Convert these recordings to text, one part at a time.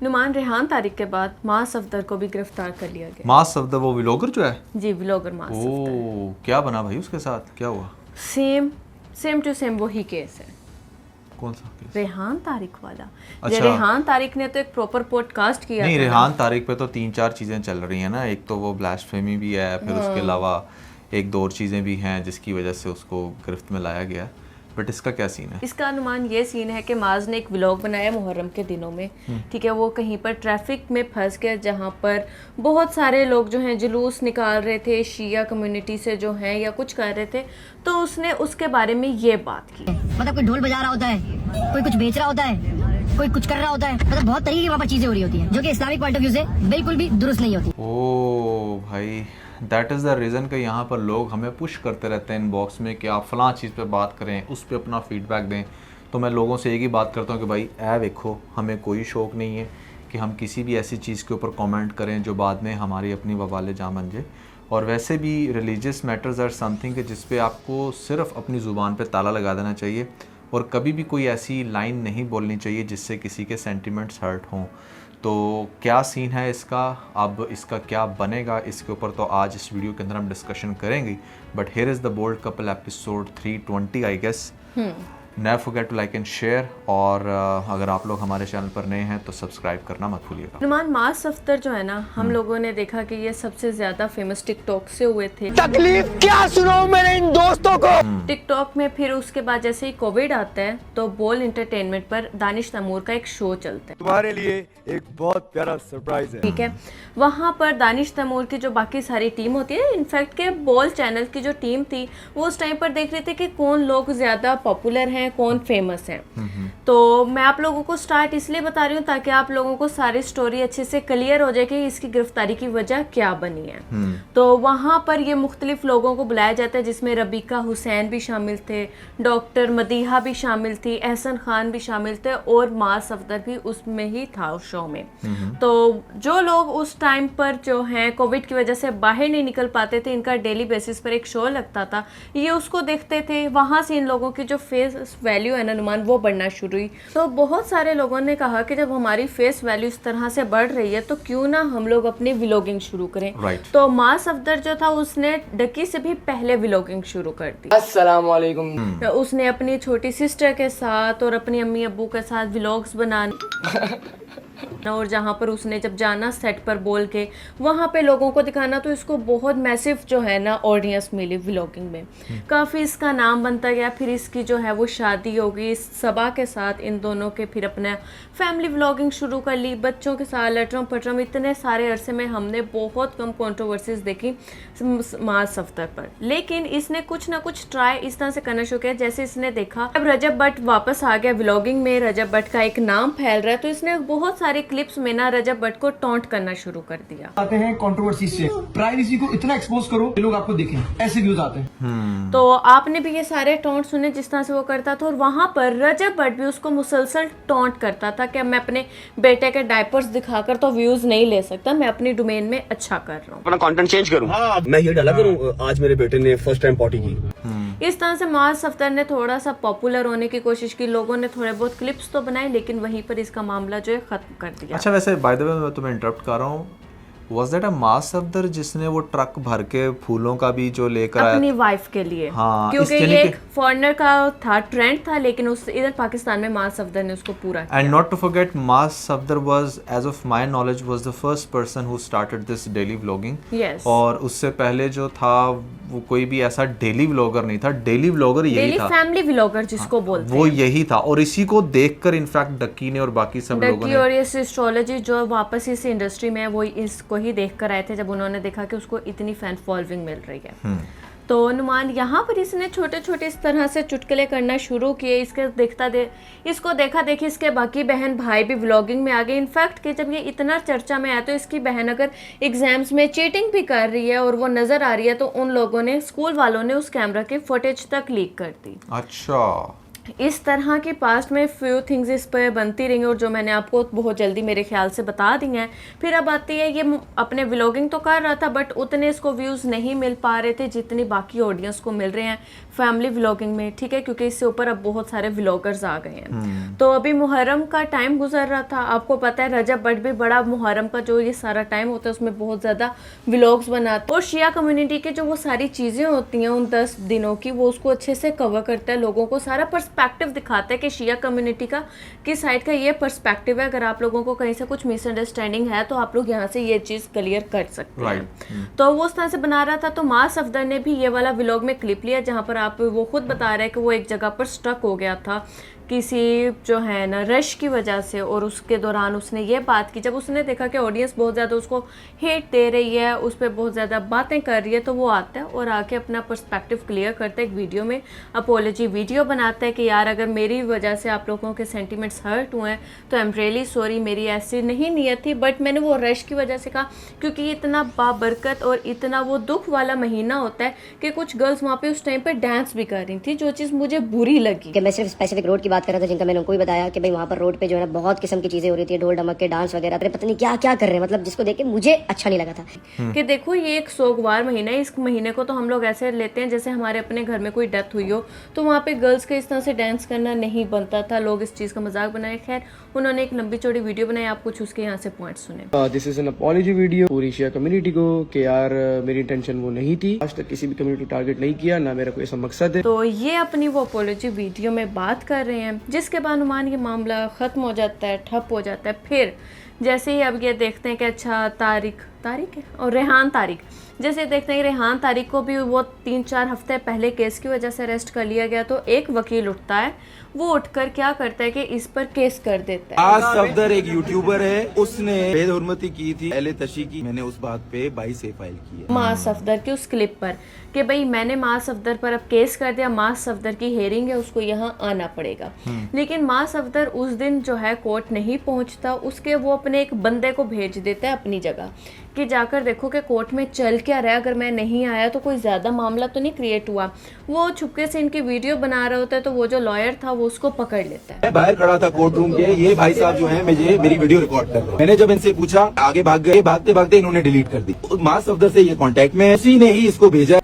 नुमान, रेहान तारिक के बाद माँ सफदर को भी गिरफ्तार कर लिया गया। माँ सफदर वो व्लॉगर जो है? जी, व्लॉगर माँ सफदर। ओ, क्या बना भाई उसके साथ, क्या हुआ? सेम टू सेम वही केस है। कौन सा केस? रेहान तारिक वाला। अच्छा। रेहान तारिक ने तो एक प्रॉपर पॉडकास्ट किया नहीं, था रेहान तारिक पे तो 3-4 चीज़ें चल रही हैं ना। एक तो वो ब्लास्फेमी भी है, फिर उसके अलावा एक दो और चीज़ें भी हैं जिसकी वजह से उसको गिरफ्त में लाया गया। बट इसका क्या सीन है? इसका अनुमान ये सीन है कि माज ने एक व्लॉग बनाया मुहर्रम के दिनों में, ठीक है। वो कहीं पर ट्रैफिक में फंस गया जहाँ पर बहुत सारे लोग जो हैं जुलूस निकाल रहे थे शिया कम्युनिटी से जो हैं या कुछ कर रहे थे, तो उसने उसके बारे में ये बात की। मतलब कोई ढोल बजा रहा होता है, कोई कुछ बेच रहा होता है, कोई कुछ कर रहा होता है, मतलब बहुत तरीके की वहाँ पर चीजें हो रही होती हैं जो कि इस्लामिक पॉइंट ऑफ व्यू से बिल्कुल भी दुरुस्त नहीं होती। ओ भाई, दैट इज़ द रीज़न कि यहाँ पर लोग हमें पुश करते रहते हैं इनबॉक्स में कि आप फ़लाँ चीज़ पे बात करें, उस पर अपना फीडबैक दें। तो मैं लोगों से एक ही बात करता हूँ कि भाई ऐ देखो, हमें कोई शौक़ नहीं है कि हम किसी भी ऐसी चीज़ के ऊपर कमेंट करें जो बाद में हमारी अपनी वबाल जान बन जाए। और वैसे भी रिलीजियस मैटर्स आर समथिंग कि जिस पे आपको सिर्फ अपनी ज़ुबान पे ताला लगा देना चाहिए और कभी भी कोई ऐसी लाइन नहीं बोलनी चाहिए जिससे किसी के सेंटिमेंट्स हर्ट हों। तो क्या सीन है इसका, अब इसका क्या बनेगा, इसके ऊपर तो आज इस वीडियो के अंदर हम डिस्कशन करेंगे। But here is the bold couple episode 320 I guess. Never forget to like and share. और अगर आप लोग हमारे चैनल पर नए हैं तो सब्सक्राइब करना मत भूलिएगा। नुमान, माँ सफदर जो है ना, हम लोगों ने देखा कि ये सबसे ज्यादा फेमस टिकटॉक से हुए थे। तकलीफ क्या सुनाऊं मैंने इन दोस्तों को। टिकटॉक में फिर उसके बाद जैसे ही कोविड आता है तो बोल एंटरटेनमेंट पर दानिश तैमूर का एक शो चलता है। तुम्हारे लिए एक बहुत प्यारा सरप्राइज है। ठीक है, वहाँ पर दानिश तैमूर की जो बाकी सारी टीम होती है, इनफैक्ट के बोल चैनल की जो टीम थी वो उस टाइम पर देख रहे थे कि कौन लोग ज्यादा पॉपुलर हैं, कौन फेमस हैं। तो मैं आप लोगों को स्टार्ट इसलिए बता रही हूँ ताकि आप लोगों को सारी स्टोरी अच्छे से क्लियर हो जाए कि इसकी गिरफ्तारी की वजह क्या बनी है। तो वहाँ पर ये मुख्तलिफ लोगों को बुलाया जाता है जिसमें रबीका हुसैन भी शामिल थे, डॉक्टर मदीहा भी शामिल थी, एहसन खान भी शामिल थे और माँ सफदर भी उसमें ही था उस शो में। तो जो लोग उस टाइम पर जो हैं कोविड की वजह से बाहर नहीं निकल पाते थे, इनका डेली बेसिस पर एक शो लगता था, ये उसको देखते थे। वहाँ से इन लोगों की जो फेस वैल्यू है ना नुमान, वो बढ़ना शुरू हुई। तो बहुत सारे लोगों ने कहा कि जब हमारी फेस वैल्यू इस तरह से बढ़ रही है तो क्यों ना हम लोग अपनी व्लॉगिंग शुरू करें। तो माँ सफदर जो था उसने डकी से भी पहले व्लॉगिंग शुरू कर दी। अस्सलाम वालेकुम। तो उसने अपनी छोटी सिस्टर के साथ और अपनी अम्मी अब्बू के साथ व्लॉग्स बनाने और जहाँ पर उसने जब जाना सेट पर बोल के वहाँ पे लोगों को दिखाना, तो इसको बहुत मैसिव जो है ना ऑडियंस मिली व्लॉगिंग में। काफ़ी इसका नाम बनता गया। फिर इसकी जो है वो शादी हो गई सबा के साथ, इन दोनों के फिर अपना फैमिली व्लॉगिंग शुरू कर ली बच्चों के साथ, लटरों पटरों। इतने सारे अरसे में हमने बहुत कम कंट्रोवर्सीज देखी माँ सफदर पर, लेकिन इसने कुछ ना कुछ ट्राई इस तरह से करना शुरू किया। जैसे इसने देखा अब रजब भट्ट वापस आ गया व्लॉगिंग में, रजब भट्ट का एक नाम फैल रहा है, तो इसने बहुत सारे क्लिप्स में ना रजब भट्ट को टॉन्ट करना शुरू कर दिया। आते हैं कंट्रोवर्सी से, प्राइवेसी को इतना एक्सपोज करो कि लोग आपको देखें, ऐसे व्यूज आते हैं। तो आपने भी ये सारे टॉन्ट सुने जिस तरह से वो करता था, और वहां पर रजब भट्ट भी उसको मुसलसल टॉन्ट करता था कि मैं अपने बेटे के डायपर्स दिखाकर तो व्यूज नहीं ले सकता, मैं अपनी डोमेन में अच्छा कर रहा हूँ, अपना कंटेंट चेंज करूं। मैं ये डाला करूं आज मेरे बेटे ने फर्स्ट टाइम पॉटी की। इस तरह से माँ सफदर ने थोड़ा सा पॉपुलर होने की कोशिश की। लोगों ने थोड़े बहुत क्लिप्स तो बनाए, लेकिन वहीं पर इसका मामला जो है खत्म कर दिया। अच्छा, वैसे बाय द वे मैं तुम्हें इंटरप्ट कर रहा हूँ, वाज दैट अ माँ सफदर जिसने वो ट्रक भर के फूलों का भी जो लेकर आया अपनी वाइफ के लिए? हाँ, क्योंकि इसके ये लिए एक फॉरेनर का था, ट्रेंड था, लेकिन उस इधर पाकिस्तान में माँ सफदर ने उसको पूरा किया। एंड नॉट टू फॉरगेट माँ Safdar was, as of my knowledge, was the first person who started this daily vlogging. Yes. और उससे पहले जो था वो कोई भी ऐसा डेली व्लॉगर नहीं था, डेली व्लॉगर यही डेली था, फैमिली व्लॉगर जिसको बोलते वो हैं, यही था। और इसी को देखकर इनफैक्ट डक्की ने और बाकी सब लोगों डक्की ने, और ये एस्ट्रोलॉजी जो वापस इस इंडस्ट्री में है, वो इसको ही देख कर आए थे जब उन्होंने देखा कि उसको इतनी फैन फॉलोइंग मिल रही है। तो नुमान यहाँ पर इसने छोटे छोटे इस तरह से चुटकुले करना शुरू किए। इसको देखा देखी इसके बाकी बहन भाई भी व्लॉगिंग में आ गए। इनफैक्ट कि जब ये इतना चर्चा में आया तो इसकी बहन अगर एग्जाम्स में चीटिंग भी कर रही है और वो नजर आ रही है, तो उन लोगों ने, स्कूल वालों ने उस कैमरा की फुटेज तक लीक कर दी। अच्छा, इस तरह की पास्ट में फ्यू थिंग्स इस पर बनती रही और जो मैंने आपको बहुत जल्दी मेरे ख्याल से बता दी हैं। फिर अब आती है ये अपने व्लॉगिंग तो कर रहा था बट उतने इसको व्यूज़ नहीं मिल पा रहे थे जितनी बाकी ऑडियंस को मिल रहे हैं फैमिली व्लॉगिंग में, ठीक है, क्योंकि इससे ऊपर अब बहुत सारे व्लॉगर्स आ गए हैं। तो अभी मुहर्रम का टाइम गुजर रहा था, आपको पता है रजब बट भी बड़ा मुहर्रम का जो ये सारा टाइम होता है उसमें बहुत ज़्यादा व्लॉग्स बनाते हैं और शिया कम्युनिटी के जो वो सारी चीज़ें होती हैं उन 10 दिनों की वो उसको अच्छे से कवर करता है, लोगों को सारा पर्सपेक्टिव दिखाता है कि शिया कम्युनिटी का किस साइड का ये पर्सपेक्टिव है। अगर आप लोगों को कहीं से कुछ मिसअंडरस्टैंडिंग है तो आप लोग यहाँ से ये चीज़ क्लियर कर सकते हैं। तो वो उस तरह से बना रहा था। तो माँ सफदर ने भी ये वाला व्लॉग में क्लिप लिया जहाँ पर आप वो खुद बता रहे हैं कि वो एक जगह पर स्टक हो गया था किसी जो है ना रश की वजह से और उसके दौरान उसने ये बात की, जब उसने देखा कि ऑडियंस बहुत ज़्यादा उसको हेट दे रही है, उस पर बहुत ज़्यादा बातें कर रही है, तो वो आता है और आके अपना पर्सपेक्टिव क्लियर करता है, एक वीडियो में अपोलॉजी वीडियो बनाता है कि यार अगर मेरी वजह से आप लोगों के सेंटिमेंट्स हर्ट हुए हैं तो आई एम रियली सॉरी, मेरी ऐसी नहीं नीयत थी बट मैंने वो रश की वजह से कहा क्योंकि इतना बाबरकत और इतना वो दुख वाला महीना होता है कि कुछ गर्ल्स वहाँ पे उस टाइम पे डांस भी कर रही थी जो चीज़ मुझे बुरी लगी। कि मैं सिर्फ स्पेसिफिक रोड की बात कर रहा था जिनका मैंने उनको भी बताया कि भाई वहाँ पर रोड पे जो है ना बहुत किस्म की चीजें हो रही थी, ढोल ढमक के डांस वगैरह, अरे पता नहीं क्या क्या कर रहे हैं, मतलब जिसको देख के मुझे अच्छा नहीं लगा था। कि देखो ये एक सोगवार महीना है, इस महीने को तो हम लोग ऐसे लेते हैं जैसे हमारे अपने घर में कोई डेथ हुई हो, तो वहाँ पे गर्ल्स के इस तरह से डांस करना नहीं बनता था, लोग इस चीज़ का मजाक बनाए। खैर उन्होंने एक लंबी चौड़ी वीडियो बनाई, आप कुछ उसके यहाँ से पॉइंट सुने। This is an apology video पूरी शिया कम्युनिटी को कि यार मेरी इंटेंशन वो नहीं थी, आज तक किसी भी कम्युनिटी टारगेट नहीं किया, ना मेरा कोई ऐसा मकसद है। तो ये अपनी वो अपॉलॉजी वीडियो में बात कर रहे हैं जिसके बाद अनुमान ये मामला ख़त्म हो जाता है, ठप हो जाता है। फिर जैसे ही अब ये देखते हैं कि अच्छा तारिक है और रेहान तारिक, जैसे देखते हैं कि रेहान तारिक को भी वो 3-4 हफ्ते पहले केस की वजह से अरेस्ट कर लिया गया, तो एक वकील उठता है, वो उठकर क्या करता है कि इस पर केस कर देता है। आज सफदर एक यूट्यूबर है, उसने बेहुरमती की थी अहले तशी की, मैंने उस बात पे 22 से फाइल की है माँ सफदर की उस क्लिप पर कि भाई मैंने माँ सफदर पर अब केस कर दिया, माँ सफदर की हेयरिंग है, उसको यहाँ आना पड़ेगा। लेकिन माँ सफदर उस दिन जो है कोर्ट नहीं पहुँचता, उसके वो अपने एक बंदे को भेज देता है अपनी जगह कि जाकर देखो कि कोर्ट में चल क्या रहा है, अगर मैं नहीं आया तो कोई ज़्यादा मामला तो नहीं क्रिएट हुआ। वो छुपके से इनकी वीडियो बना रहा होता है, तो वो जो लॉयर था वो उसको पकड़ लेता है। मैं बाहर खड़ा था कोर्ट रूम के, ये भाई साहब जो है मुझे मेरी वीडियो रिकॉर्ड कर रहे हैं। मैंने जब इनसे पूछा आगे भाग गए, भागते भागते इन्होंने डिलीट कर दी। माँ सफदर से ये कांटेक्ट में, उसी ने ही इसको भेजा।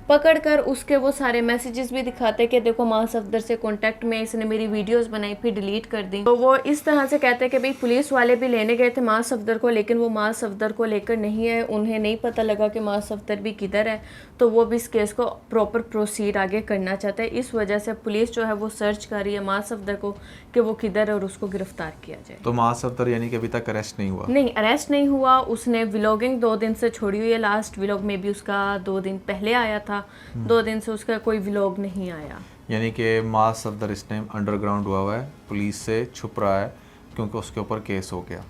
पकड़कर उसके वो सारे मैसेजेस भी दिखाते कि देखो माँ सफदर से कांटेक्ट में, इसने मेरी वीडियोस बनाई फिर डिलीट कर दी। तो वो इस तरह से कहते हैं कि भाई पुलिस वाले भी लेने गए थे माँ सफदर को, लेकिन वो माँ सफदर को लेकर नहीं है, उन्हें नहीं पता लगा कि माँ सफदर भी किधर है, तो वो भी इस केस को प्रॉपर प्रोसीड आगे करना चाहते हैं। इस वजह से पुलिस जो है वो सर्च कर रही है माँ सफदर को कि वो किधर है और उसको गिरफ्तार किया जाए। तो माँ सफदर यानी कि अभी तक अरेस्ट नहीं हुआ? नहीं, अरेस्ट नहीं हुआ। उसने व्लॉगिंग 2 दिन से छोड़ी हुई है, लास्ट व्लॉग में भी उसका 2 दिन पहले आया था, 2 दिन से उसका कोई व्लॉग नहीं आया। यानी कि माँ सफदर इस टाइम अंडरग्राउंड हुआ है, पुलिस से छुप रहा है क्योंकि उसके ऊपर केस हो गया।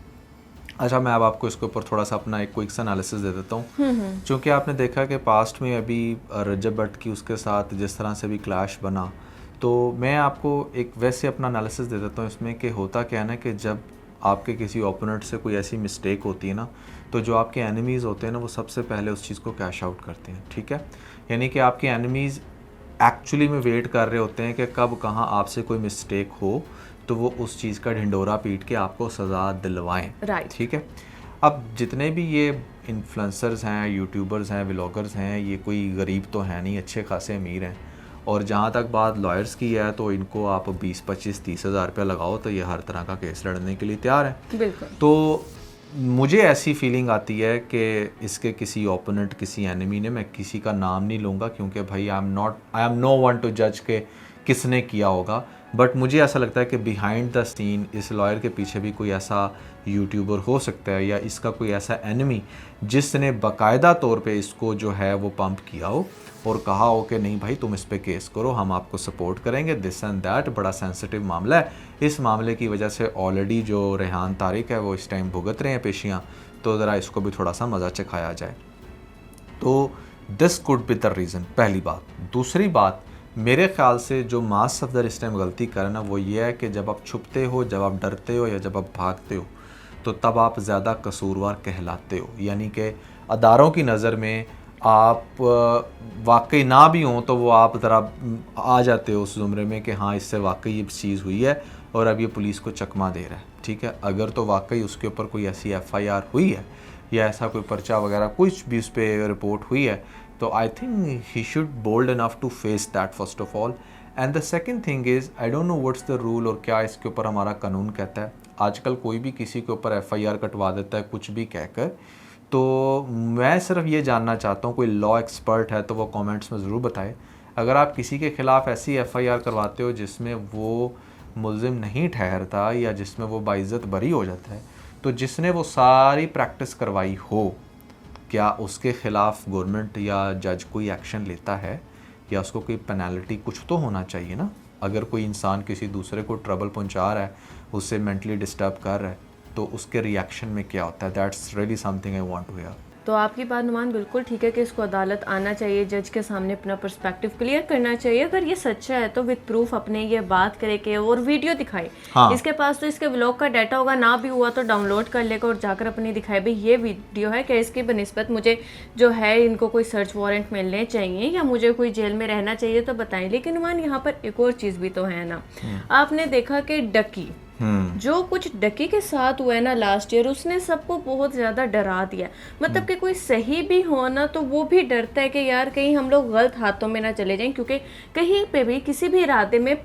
अच्छा, मैं अब आपको इसके ऊपर थोड़ा सा अपना एक क्विक एनालिसिस दे देता हूँ। क्योंकि आपने देखा कि पास्ट में अभी रजब भट्ट की उसके साथ जिस तरह से भी क्लैश बना, तो मैं आपको एक वैसे अपना एनालिसिस दे देता हूँ इसमें कि होता क्या है ना कि जब आपके किसी ओपोनेंट से कोई ऐसी मिस्टेक होती है ना, तो जो आपके एनिमीज़ होते हैं ना वो सबसे पहले उस चीज़ को कैश आउट करते हैं, ठीक है। यानी कि आपके एनिमीज़ एक्चुअली में वेट कर रहे होते हैं कि कब कहाँ आपसे कोई मिस्टेक हो तो वो उस चीज़ का ढिंडोरा पीट के आपको सज़ा दिलवाएं, राइट, ठीक है। अब जितने भी ये इन्फ्लुएंसर्स हैं, यूट्यूबर्स हैं, व्लॉगर्स हैं, ये कोई गरीब तो हैं नहीं, अच्छे खासे अमीर हैं। और जहाँ तक बात लॉयर्स की है तो इनको आप 20-25-30 हज़ार रुपया लगाओ तो ये हर तरह का केस लड़ने के लिए तैयार है। बिल्कुल। तो मुझे ऐसी फीलिंग आती है कि इसके किसी ओपोनेंट, किसी एनिमी ने, मैं किसी का नाम नहीं लूँगा क्योंकि भाई I am no one to जज के किसने किया होगा, बट मुझे ऐसा लगता है कि बिहाइंड द सीन इस लॉयर के पीछे भी कोई ऐसा यूट्यूबर हो सकता है या इसका कोई ऐसा एनिमी जिसने बाकायदा तौर पे इसको जो है वो पंप किया हो और कहा हो कि नहीं भाई तुम इस पे केस करो, हम आपको सपोर्ट करेंगे, दिस एंड दैट। बड़ा सेंसिटिव मामला है, इस मामले की वजह से ऑलरेडी जो रेहान तारिक है वो इस टाइम भुगत रहे हैं पेशियाँ, तो ज़रा इसको भी थोड़ा सा मज़ा चखाया जाए। तो this could be the reason, पहली बात। दूसरी बात, मेरे ख्याल से जो माँ सफदर इस टाइम गलती करे ना वो ये है कि जब आप छुपते हो, जब आप डरते हो या जब आप भागते हो तो तब आप ज़्यादा कसूरवार कहलाते हो। यानी कि अदारों की नज़र में आप वाकई ना भी हों तो वो आप ज़रा आ जाते हो उस ज़ुमरे में कि हाँ इससे वाकई ये चीज़ हुई है और अब ये पुलिस को चकमा दे रहा है, ठीक है। अगर तो वाकई उसके ऊपर कोई ऐसी FIR हुई है या ऐसा कोई पर्चा वगैरह कुछ भी उस पर रिपोर्ट हुई है, तो I think he should bold enough to face that first of all. And the second thing is I don't know what's the rule और क्या इसके ऊपर हमारा कानून कहता है। आजकल कोई भी किसी के ऊपर FIR कटवा देता है कुछ भी कहकर। तो मैं सिर्फ ये जानना चाहता हूँ, कोई लॉ एक्सपर्ट है तो वो कमेंट्स में ज़रूर बताए। अगर आप किसी के ख़िलाफ़ ऐसी FIR करवाते हो जिसमें वो मुल्ज़िम नहीं ठहरता या जिसमें वो बाइज़्ज़त बरी हो जाता है, तो जिसने वो सारी प्रैक्टिस करवाई हो, क्या उसके ख़िलाफ़ गवर्नमेंट या जज कोई एक्शन लेता है या उसको कोई पेनल्टी कुछ तो होना चाहिए ना। अगर कोई इंसान किसी दूसरे को ट्रबल पहुंचा रहा है, उससे मेंटली डिस्टर्ब कर रहा है, तो उसके रिएक्शन में क्या होता है। That's really something I want to hear. तो आपकी बात नुमान बिल्कुल ठीक है कि इसको अदालत आना चाहिए, जज के सामने अपना पर्सपेक्टिव क्लियर करना चाहिए। अगर ये सच्चा है तो विद प्रूफ अपने ये बात करे के और वीडियो दिखाए। हाँ। इसके पास तो इसके व्लॉग का डाटा होगा, ना भी हुआ तो डाउनलोड कर लेगा और जाकर अपनी दिखाए भाई ये वीडियो है कि इसकी बनिस्बत मुझे जो है इनको कोई सर्च वारंट मिलने चाहिए या मुझे कोई जेल में रहना चाहिए तो बताएं। लेकिन नुमान यहाँ पर एक और चीज़ भी तो है ना, आपने देखा कि डकी जो कुछ डकी के साथ हुआ है ना लास्ट ईयर, उसने सबको बहुत ज़्यादा डरा दिया। मतलब कि कोई सही भी हो ना तो वो भी डरता है कि यार कहीं हम लोग गलत हाथों में ना चले जाएं, क्योंकि कहीं पे भी किसी भी इरादे में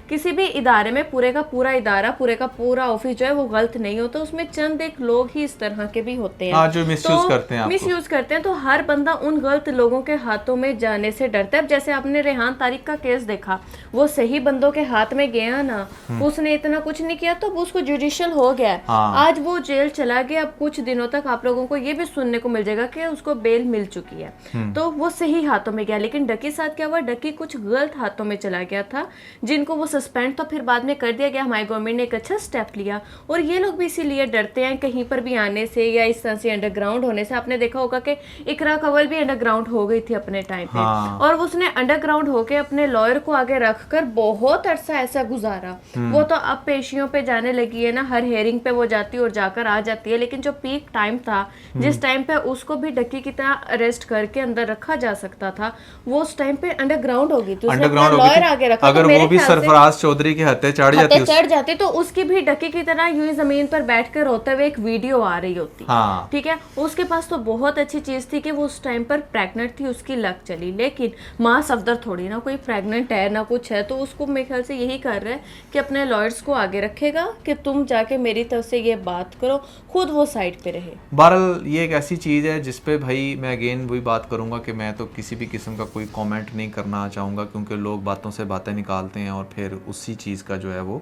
किसी भी इदारे में पूरे का पूरा इदारा पूरे का पूरा ऑफिस जो है वो गलत नहीं होता, उसमें चंद एक लोग ही इस तरह के भी होते हैं। हाँ, जो मिसयूज करते हैं आपको। मिसयूज करते हैं, तो हर बंदा उन गलत लोगों के हाथों में जाने से डरता है। अब जैसे आपने रेहान तारिक का केस देखा, वो सही बंदों के हाथ में गया ना, उसने इतना कुछ नहीं किया तो उसको जुडिशियल हो गया है। आज वो जेल चला गया। अब कुछ दिनों तक आप लोगों को ये भी सुनने को मिल जाएगा कि उसको बेल मिल चुकी है, तो वो सही हाथों में गया। लेकिन डकी साथ क्या हुआ, डकी कुछ गलत हाथों में चला गया था, जिनको वो सस्पेंड तो फिर बाद में कर दिया गया। हमारी गवर्नमेंट ने एक अच्छा स्टेप लिया और ये लोग भी इसीलिए डरते हैं कहीं पर भी आने से या इस तरह से अंडरग्राउंड होने से। आपने देखा होगा कि इकरा कंवल भी अंडरग्राउंड हो गई थी अपने टाइम पे, और उसने अंडरग्राउंड होके अपने लॉयर को आगे रखकर बहुत अरसा ऐसा गुजारा। वो तो अब पेशियों पे जाने लगी है ना, हर हेयरिंग पे वो जाती है और जाकर आ जाती है। लेकिन जो पीक टाइम था, जिस टाइम पे उसको भी डकी की तरह अरेस्ट करके अंदर रखा जा सकता था, वो उस टाइम पे अंडरग्राउंड हो गई थी। उसने अपना लॉयर आगे रखा। अगर वो भी सरफराज चौधरी के हत्थे चढ़ जाती तो उसकी भी डकी की तरह यूं ही जमीन पर बैठकर रोते हुए एक वीडियो आ रही होती। हाँ। ठीक है, उसके पास तो बहुत अच्छी चीज थी कि वो उस टाइम पर प्रेग्नेंट थी, उसकी लक चली। लेकिन मां सफदर थोड़ी ना कोई प्रेग्नेंट है ना कुछ है, तो उसको मेरे ख्याल से यही कर रहा है कि अपने लॉयर्स को आगे रखेगा कि तुम जाके मेरी तरफ से ये बात करो, खुद वो साइड पे रहे। बहरहाल ये एक ऐसी चीज़ है जिस पे भाई मैं अगेन वही बात करूंगा कि मैं तो किसी भी किस्म का कोई कमेंट नहीं करना चाहूँगा, क्योंकि लोग बातों से बातें निकालते हैं और फिर उसी चीज़ का जो है वो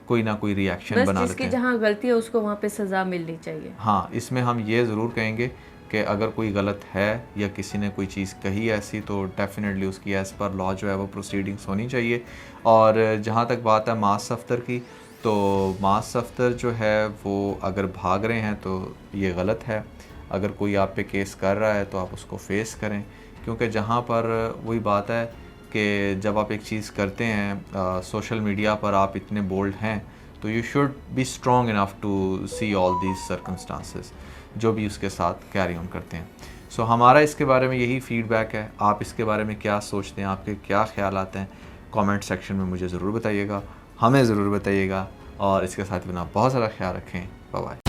कोई ना कोई रिएक्शन बना लेते हैं। जहाँ गलती है उसको वहाँ पे सजा मिलनी चाहिए। हाँ, इसमें हम ये ज़रूर कहेंगे कि अगर कोई गलत है या किसी ने कोई चीज़ कही ऐसी, तो डेफिनेटली उसकी एज़ पर लॉ जो है वो प्रोसीडिंग्स होनी चाहिए। और जहाँ तक बात है मास सफ्तर की, तो मास सफ्तर जो है वो अगर भाग रहे हैं तो ये गलत है। अगर कोई आप पे केस कर रहा है तो आप उसको फेस करें, क्योंकि जहाँ पर वही बात है कि जब आप एक चीज़ करते हैं सोशल मीडिया पर आप इतने बोल्ड हैं, तो you should be strong enough to see all these circumstances जो भी उसके साथ कैरी ऑन करते हैं। सो हमारा इसके बारे में यही फीडबैक है। आप इसके बारे में क्या सोचते हैं, आपके क्या ख्याल आते हैं, कमेंट सेक्शन में मुझे ज़रूर बताइएगा, हमें ज़रूर बताइएगा। और इसके साथ बिना बहुत सारा ख्याल रखें। Bye bye.